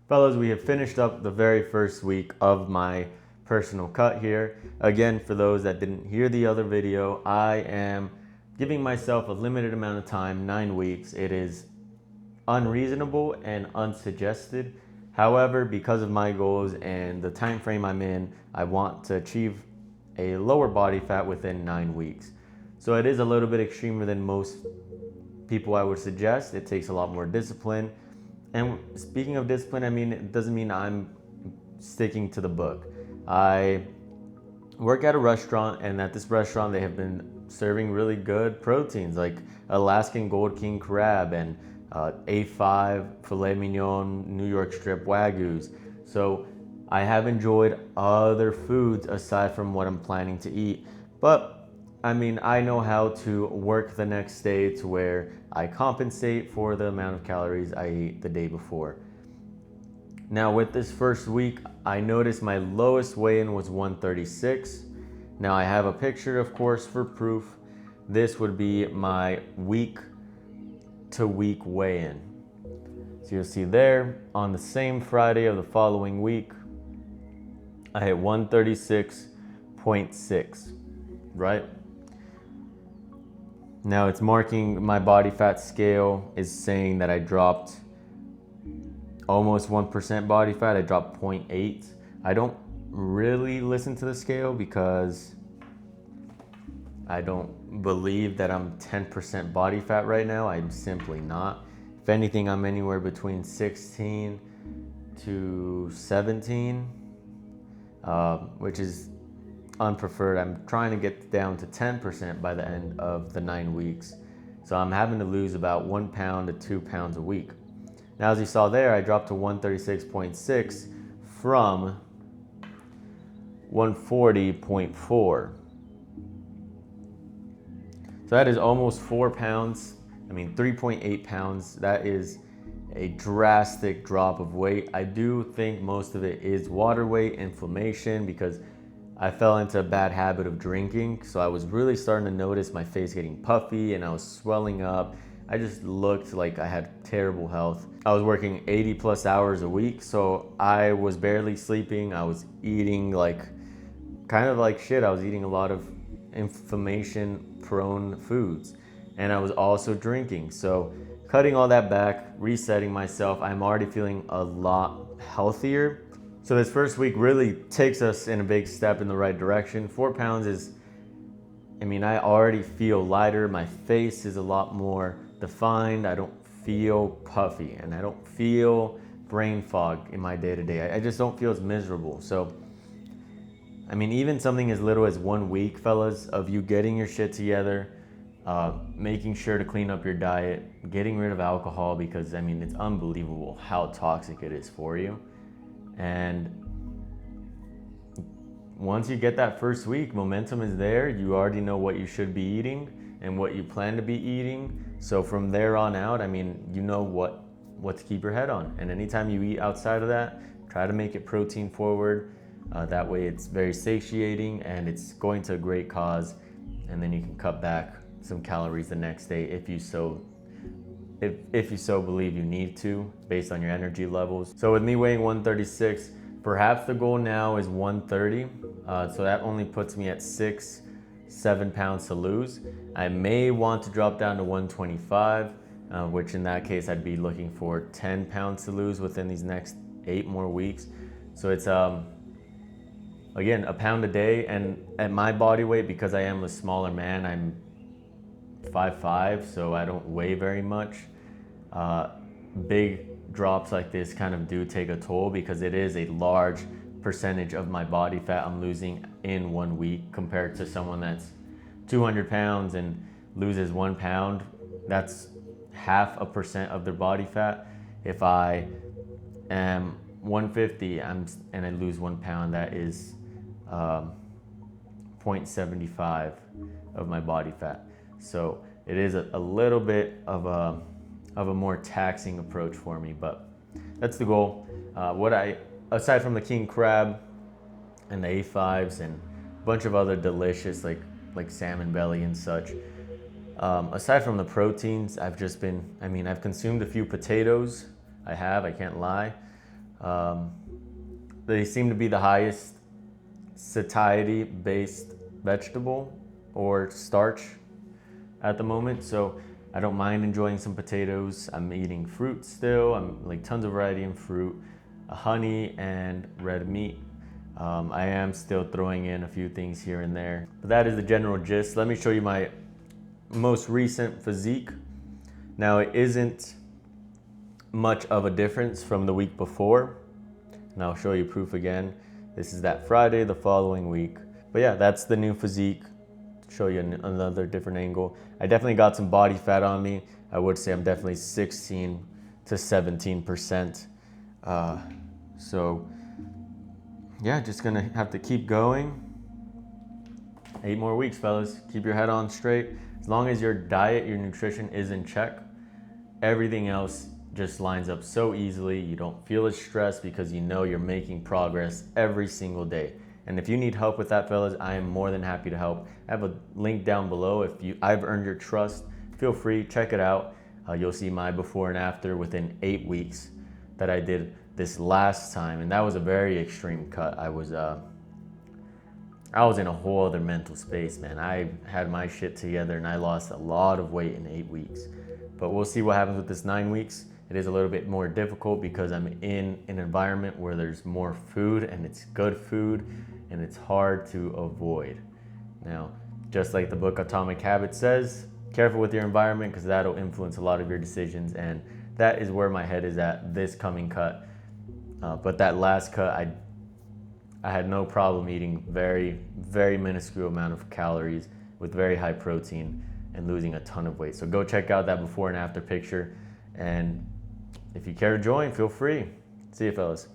Fellas, we have finished up the very first week of my personal cut here. Again, for those that didn't hear the other video, I am giving myself a limited amount of time, 9 weeks. It is unreasonable and unsuggested. However, because of my goals and the time frame I'm in, I want to achieve a lower body fat within 9 weeks. So it is a little bit extremer than most people I would suggest. It takes a lot more discipline. And speaking of discipline, I mean, it doesn't mean I'm sticking to the book. I work at a restaurant, and at this restaurant, they have been serving really good proteins like Alaskan Gold King crab and A5 filet mignon, New York strip Wagyus. So I have enjoyed other foods aside from what I'm planning to eat. But I mean, I know how to work the next day to where I compensate for the amount of calories I ate the day before. Now, with this first week, I noticed my lowest weigh-in was 136. Now, I have a picture, of course, for proof. This would be my week to week weigh-in. So you'll see there, on the same Friday of the following week, I hit 136.6, right? Now it's marking my body fat scale is saying that I dropped almost 1% body fat. I dropped 0.8. I don't really listen to the scale because I don't believe that I'm 10% body fat right now. I'm simply not. If anything, I'm anywhere between 16 to 17, which is unpreferred. I'm trying to get down to 10% by the end of the 9 weeks. So I'm having to lose about 1 pound to 2 pounds a week. Now, as you saw there, I dropped to 136.6 from 140.4. So that is almost 4 pounds. 3.8 pounds. That is a drastic drop of weight. I do think most of it is water weight, inflammation, because I fell into a bad habit of drinking. So I was really starting to notice my face getting puffy and I was swelling up. I just looked like I had terrible health. I was working 80 plus hours a week, so I was barely sleeping. I was eating kind of like shit. I was eating a lot of inflammation prone foods, and I was also drinking. So cutting all that back, resetting myself, I'm already feeling a lot healthier. So this first week really takes us in a big step in the right direction. 4 pounds is, I already feel lighter. My face is a lot more defined. I don't feel puffy and I don't feel brain fog in my day-to-day. I just don't feel as miserable. So, even something as little as 1 week, fellas, of you getting your shit together, making sure to clean up your diet, getting rid of alcohol, because it's unbelievable how toxic it is for you. And once you get that first week, momentum is there. You already know what you should be eating and what you plan to be eating. So from there on out, you know what to keep your head on. And anytime you eat outside of that, try to make it protein forward. That way it's very satiating and it's going to a great cause. And then you can cut back some calories the next day if you so believe you need to, based on your energy levels. So with me weighing 136, perhaps the goal now is 130. So that only puts me at 6-7 pounds to lose. I may want to drop down to 125, which in that case I'd be looking for 10 pounds to lose within these next 8 more weeks. So it's again, a pound a day, and at my body weight, because I am a smaller man, I'm 5'5", so I don't weigh very much. Big drops like this kind of do take a toll, because it is a large percentage of my body fat I'm losing in 1 week compared to someone that's 200 pounds and loses 1 pound. That's 0.5% of their body fat. If I am 150 and I lose 1 pound, that is 0.75 of my body fat. So it is a little bit of a more taxing approach for me, but that's the goal. Aside from the king crab and the A5s and a bunch of other delicious like salmon belly and such, aside from the proteins, I've consumed a few potatoes. I can't lie. They seem to be the highest satiety-based vegetable or starch at the moment. So I don't mind enjoying some potatoes. I'm eating fruit still. I'm like tons of variety in fruit, honey and red meat. I am still throwing in a few things here and there, but that is the general gist. Let me show you my most recent physique. Now it isn't much of a difference from the week before, and I'll show you proof again. This is that Friday the following week. But yeah, that's the new physique. Show you another different angle. I definitely got some body fat on me. I would say I'm definitely 16 to 17%. So yeah, just gonna have to keep going. 8 more weeks, fellas. Keep your head on straight. As long as your diet, your nutrition is in check, everything else just lines up so easily. You don't feel as stressed because you know you're making progress every single day. And if you need help with that, fellas, I am more than happy to help. I have a link down below. If I've earned your trust, feel free, check it out. You'll see my before and after within 8 weeks that I did this last time. And that was a very extreme cut. I was in a whole other mental space, man. I had my shit together and I lost a lot of weight in 8 weeks. But we'll see what happens with this 9 weeks. It is a little bit more difficult because I'm in an environment where there's more food and it's good food and it's hard to avoid. Now, just like the book Atomic Habits says, careful with your environment because that'll influence a lot of your decisions, and that is where my head is at this coming cut. But that last cut, I had no problem eating very, very minuscule amount of calories with very high protein and losing a ton of weight. So go check out that before and after picture. And if you care to join, feel free. See you, fellas.